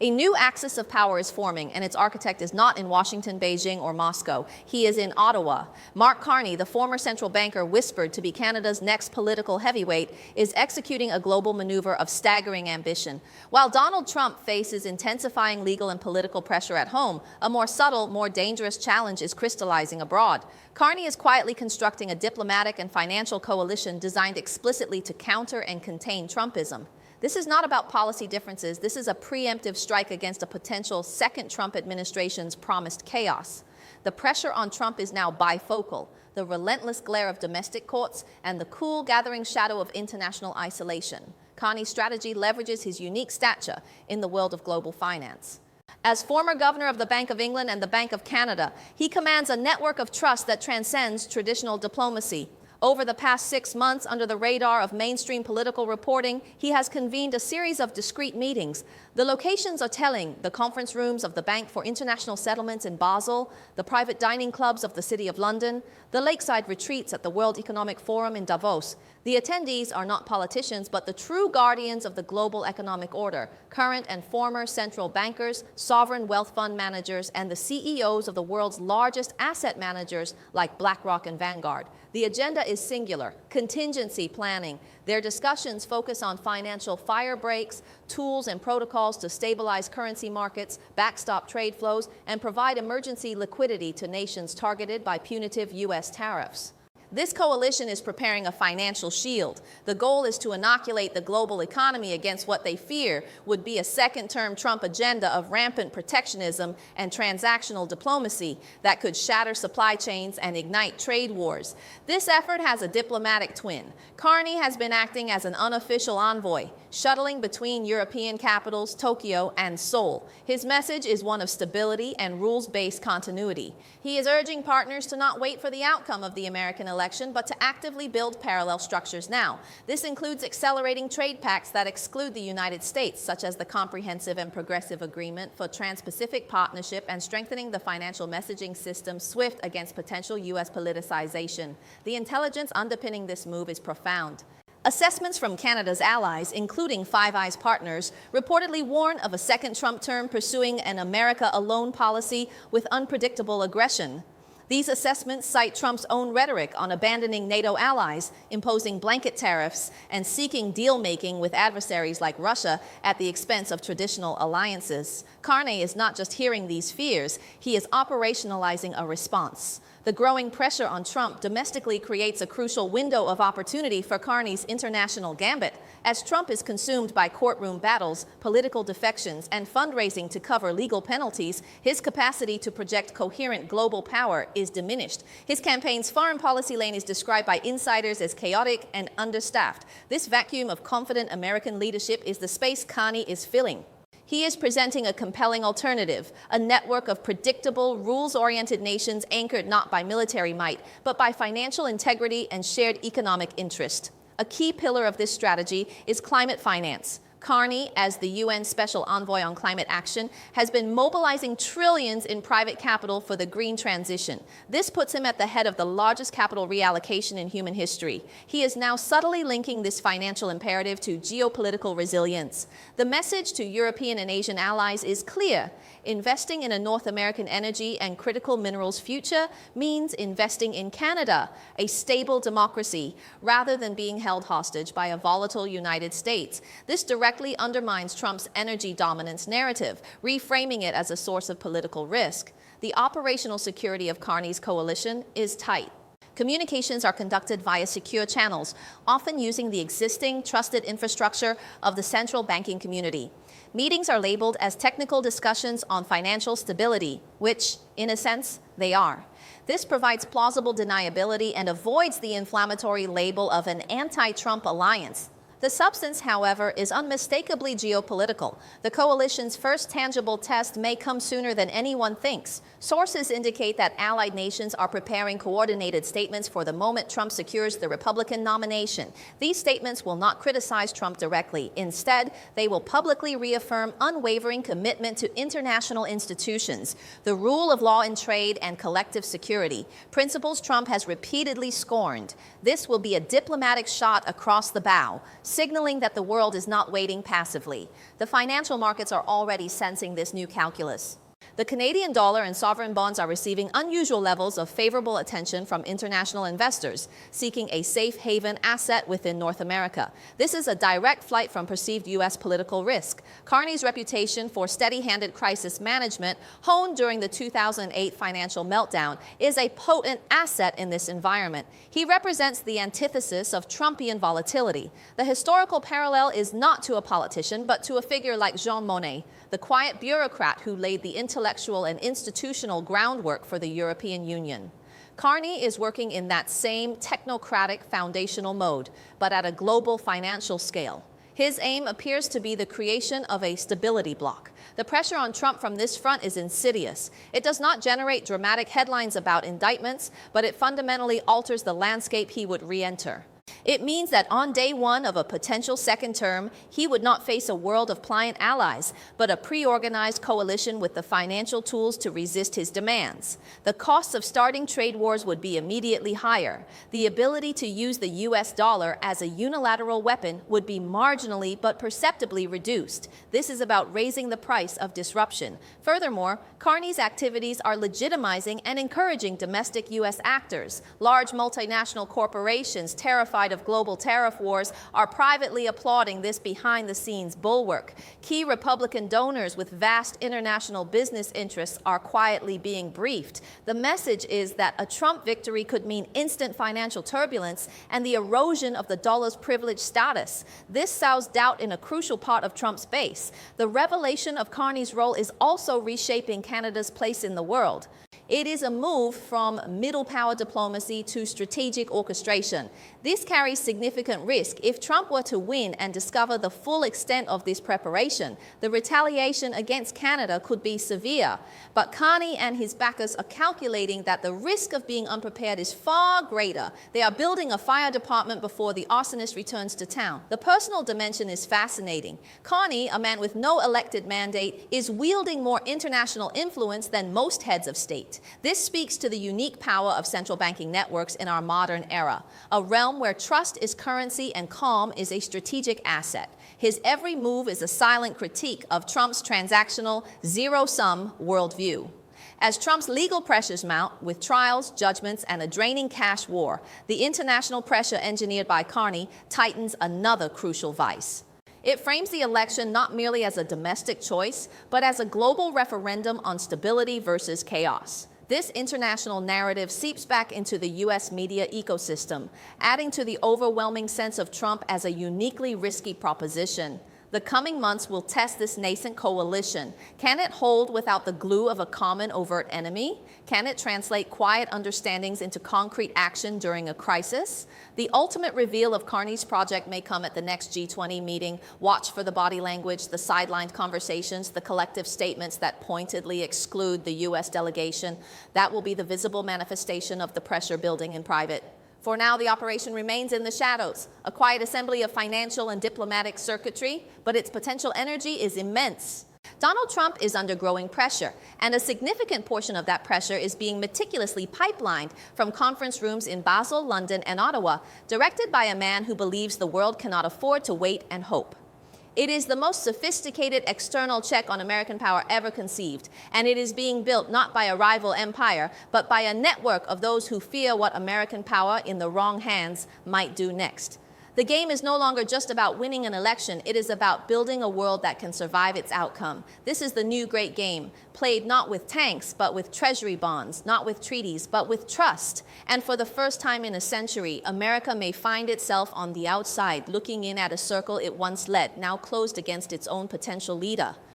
A new axis of power is forming, and its architect is not in Washington, Beijing, or Moscow. He is in Ottawa. Mark Carney, the former central banker whispered to be Canada's next political heavyweight, is executing a global maneuver of staggering ambition. While Donald Trump faces intensifying legal and political pressure at home, a more subtle, more dangerous challenge is crystallizing abroad. Carney is quietly constructing a diplomatic and financial coalition designed explicitly to counter and contain Trumpism. This is not about policy differences. This is a preemptive strike against a potential second Trump administration's promised chaos. The pressure on Trump is now bifocal: the relentless glare of domestic courts and the cool gathering shadow of international isolation. Carney's strategy leverages his unique stature in the world of global finance. As former governor of the Bank of England and the Bank of Canada, he commands a network of trust that transcends traditional diplomacy. Over the past 6 months, under the radar of mainstream political reporting, he has convened a series of discreet meetings. The locations are telling: the conference rooms of the Bank for International Settlements in Basel, the private dining clubs of the City of London, the lakeside retreats at the World Economic Forum in Davos. The attendees are not politicians, but the true guardians of the global economic order: current and former central bankers, sovereign wealth fund managers, and the CEOs of the world's largest asset managers like BlackRock and Vanguard. The agenda is singular: contingency planning. Their discussions focus on financial fire breaks, tools and protocols to stabilize currency markets, backstop trade flows, and provide emergency liquidity to nations targeted by punitive U.S. tariffs. This coalition is preparing a financial shield. The goal is to inoculate the global economy against what they fear would be a second-term Trump agenda of rampant protectionism and transactional diplomacy that could shatter supply chains and ignite trade wars. This effort has a diplomatic twin. Carney has been acting as an unofficial envoy, shuttling between European capitals, Tokyo, and Seoul. His message is one of stability and rules-based continuity. He is urging partners to not wait for the outcome of the American election, but to actively build parallel structures now. This includes accelerating trade pacts that exclude the United States, such as the Comprehensive and Progressive Agreement for Trans-Pacific Partnership, and strengthening the financial messaging system SWIFT against potential U.S. politicization. The intelligence underpinning this move is profound. Assessments from Canada's allies, including Five Eyes partners, reportedly warn of a second Trump term pursuing an America alone policy with unpredictable aggression. These assessments cite Trump's own rhetoric on abandoning NATO allies, imposing blanket tariffs, and seeking deal-making with adversaries like Russia at the expense of traditional alliances. Carney is not just hearing these fears, he is operationalizing a response. The growing pressure on Trump domestically creates a crucial window of opportunity for Carney's international gambit. As Trump is consumed by courtroom battles, political defections, and fundraising to cover legal penalties, his capacity to project coherent global power is diminished. His campaign's foreign policy lane is described by insiders as chaotic and understaffed. This vacuum of confident American leadership is the space Carney is filling. He is presenting a compelling alternative: a network of predictable, rules-oriented nations anchored not by military might, but by financial integrity and shared economic interest. A key pillar of this strategy is climate finance. Carney, as the UN Special Envoy on Climate Action, has been mobilizing trillions in private capital for the green transition. This puts him at the head of the largest capital reallocation in human history. He is now subtly linking this financial imperative to geopolitical resilience. The message to European and Asian allies is clear: investing in a North American energy and critical minerals future means investing in Canada, a stable democracy, rather than being held hostage by a volatile United States. This directly undermines Trump's energy dominance narrative, reframing it as a source of political risk. The operational security of Carney's coalition is tight. Communications are conducted via secure channels, often using the existing trusted infrastructure of the central banking community. Meetings are labeled as technical discussions on financial stability, which, in a sense, they are. This provides plausible deniability and avoids the inflammatory label of an anti-Trump alliance. The substance, however, is unmistakably geopolitical. The coalition's first tangible test may come sooner than anyone thinks. Sources indicate that allied nations are preparing coordinated statements for the moment Trump secures the Republican nomination. These statements will not criticize Trump directly. Instead, they will publicly reaffirm unwavering commitment to international institutions, the rule of law in trade, and collective security, principles Trump has repeatedly scorned. This will be a diplomatic shot across the bow, signaling that the world is not waiting passively. The financial markets are already sensing this new calculus. The Canadian dollar and sovereign bonds are receiving unusual levels of favorable attention from international investors seeking a safe haven asset within North America. This is a direct flight from perceived U.S. political risk. Carney's reputation for steady-handed crisis management, honed during the 2008 financial meltdown, is a potent asset in this environment. He represents the antithesis of Trumpian volatility. The historical parallel is not to a politician, but to a figure like Jean Monnet, the quiet bureaucrat who laid the intellectual and institutional groundwork for the European Union. Carney is working in that same technocratic foundational mode, but at a global financial scale. His aim appears to be the creation of a stability bloc. The pressure on Trump from this front is insidious. It does not generate dramatic headlines about indictments, but it fundamentally alters the landscape he would re-enter. It means that on day one of a potential second term, he would not face a world of pliant allies, but a pre-organized coalition with the financial tools to resist his demands. The costs of starting trade wars would be immediately higher. The ability to use the US dollar as a unilateral weapon would be marginally but perceptibly reduced. This is about raising the price of disruption. Furthermore, Carney's activities are legitimizing and encouraging domestic US actors. Large multinational corporations terrified of global tariff wars are privately applauding this behind-the-scenes bulwark. Key Republican donors with vast international business interests are quietly being briefed. The message is that a Trump victory could mean instant financial turbulence and the erosion of the dollar's privileged status. This sows doubt in a crucial part of Trump's base. The revelation of Carney's role is also reshaping Canada's place in the world. It is a move from middle power diplomacy to strategic orchestration. This carries significant risk. If Trump were to win and discover the full extent of this preparation, the retaliation against Canada could be severe. But Carney and his backers are calculating that the risk of being unprepared is far greater. They are building a fire department before the arsonist returns to town. The personal dimension is fascinating. Carney, a man with no elected mandate, is wielding more international influence than most heads of state. This speaks to the unique power of central banking networks in our modern era, a realm where trust is currency and calm is a strategic asset. His every move is a silent critique of Trump's transactional, zero-sum worldview. As Trump's legal pressures mount, with trials, judgments, and a draining cash war, the international pressure engineered by Carney tightens another crucial vice. It frames the election not merely as a domestic choice, but as a global referendum on stability versus chaos. This international narrative seeps back into the U.S. media ecosystem, adding to the overwhelming sense of Trump as a uniquely risky proposition. The coming months will test this nascent coalition. Can it hold without the glue of a common overt enemy? Can it translate quiet understandings into concrete action during a crisis? The ultimate reveal of Carney's project may come at the next G20 meeting. Watch for the body language, the sidelined conversations, the collective statements that pointedly exclude the U.S. delegation. That will be the visible manifestation of the pressure building in private. For now, the operation remains in the shadows, a quiet assembly of financial and diplomatic circuitry, but its potential energy is immense. Donald Trump is under growing pressure, and a significant portion of that pressure is being meticulously pipelined from conference rooms in Basel, London, and Ottawa, directed by a man who believes the world cannot afford to wait and hope. It is the most sophisticated external check on American power ever conceived, and it is being built not by a rival empire, but by a network of those who fear what American power in the wrong hands might do next. The game is no longer just about winning an election. It is about building a world that can survive its outcome. This is the new great game, played not with tanks, but with treasury bonds, not with treaties, but with trust. And for the first time in a century, America may find itself on the outside, looking in at a circle it once led, now closed against its own potential leader.